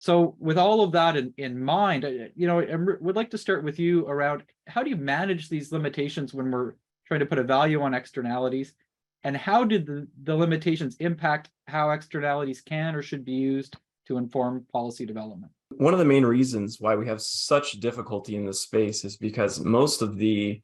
So with all of that in mind, I would like to start with you around how do you manage these limitations when we're trying to put a value on externalities, and how do the limitations impact how externalities can or should be used to inform policy development? One of the main reasons why we have such difficulty in this space is because most of the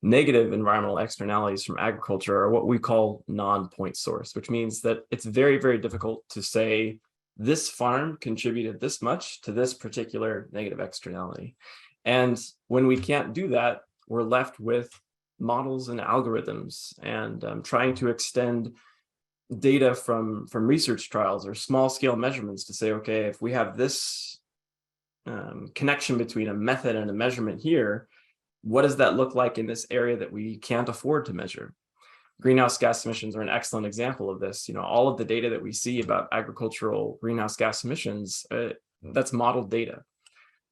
negative environmental externalities from agriculture are what we call non-point source, which means that it's very, very difficult to say this farm contributed this much to this particular negative externality. And when we can't do that, we're left with models and algorithms and trying to extend data from research trials or small scale measurements to say, okay, if we have this connection between a method and a measurement here, what does that look like in this area that we can't afford to measure? Greenhouse gas emissions are an excellent example of this. All of the data that we see about agricultural greenhouse gas emissions, that's modeled data.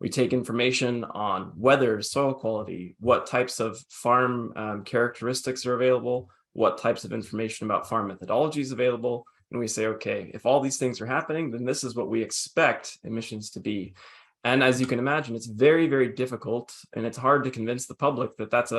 We take information on weather, soil quality, what types of farm characteristics are available, what types of information about farm methodology is available, and we say, okay, if all these things are happening, then this is what we expect emissions to be. And as you can imagine, it's very, very difficult, and it's hard to convince the public that that's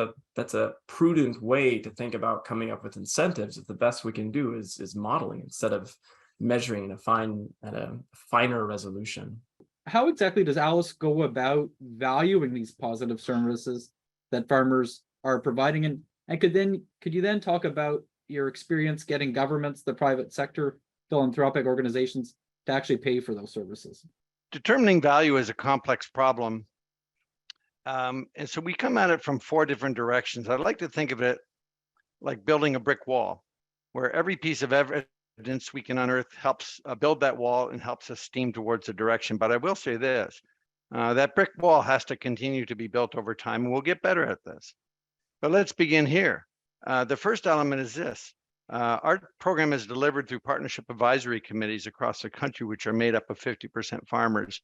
a prudent way to think about coming up with incentives. If the best we can do is modeling instead of measuring at a finer resolution. How exactly does ALUS go about valuing these positive services that farmers are providing? And could you then talk about your experience getting governments, the private sector, philanthropic organizations to actually pay for those services? Determining value is a complex problem. And so we come at it from 4 different directions. I'd like to think of it like building a brick wall, where every piece of evidence we can unearth helps build that wall and helps us steam towards a direction. But I will say this, that brick wall has to continue to be built over time, and we'll get better at this. But let's begin here. The first element is this. Our program is delivered through partnership advisory committees across the country, which are made up of 50% farmers.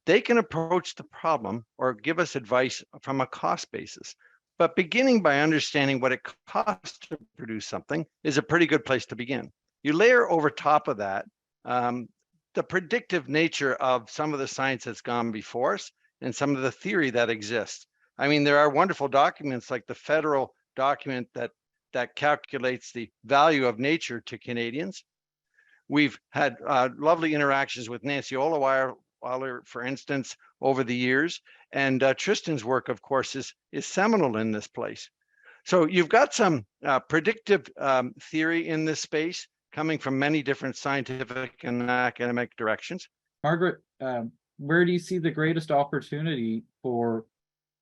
They can approach the problem or give us advice from a cost basis. But beginning by understanding what it costs to produce something is a pretty good place to begin. You layer over top of that the predictive nature of some of the science that's gone before us and some of the theory that exists. I mean, there are wonderful documents like the federal document that calculates the value of nature to Canadians. We've had lovely interactions with Nancy Ohleweiler, for instance, over the years. And Tristan's work, of course, is seminal in this place. So you've got some predictive theory in this space coming from many different scientific and academic directions. Margaret, where do you see the greatest opportunity for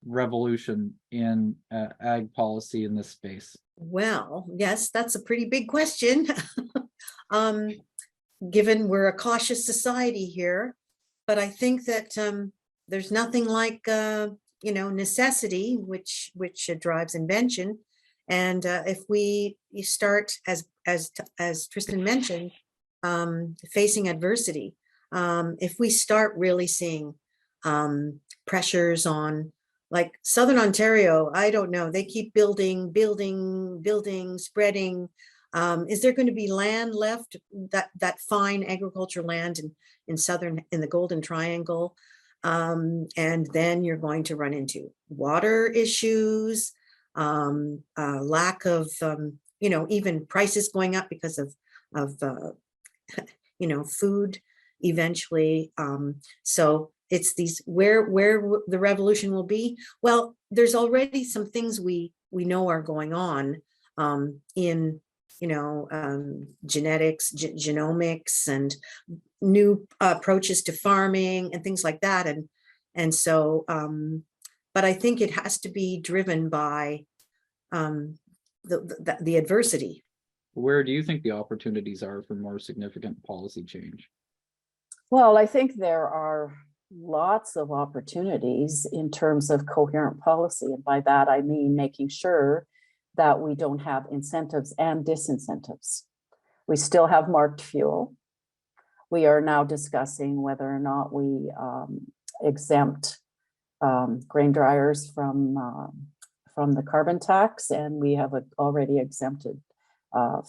revolution in ag policy in this space? Well, yes, that's a pretty big question, given we're a cautious society here. But I think that there's nothing like necessity, which drives invention. And if we start, as Tristan mentioned, facing adversity, if we start really seeing pressures on, like Southern Ontario, I don't know, they keep building, spreading. Is there going to be land left, that fine agricultural land in the Golden Triangle? And then you're going to run into water issues, lack of, even prices going up because of food eventually. So it's these where the revolution will be. Well, there's already some things we know are going on in genetics, genomics, and new approaches to farming and things like that. And so, but I think it has to be driven by the adversity. Where do you think the opportunities are for more significant policy change? Well, I think there are lots of opportunities in terms of coherent policy. And by that, I mean making sure that we don't have incentives and disincentives. We still have marked fuel. We are now discussing whether or not we exempt grain dryers from the carbon tax, and we have already exempted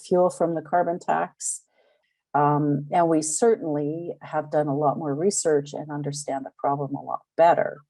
fuel from the carbon tax. And we certainly have done a lot more research and understand the problem a lot better.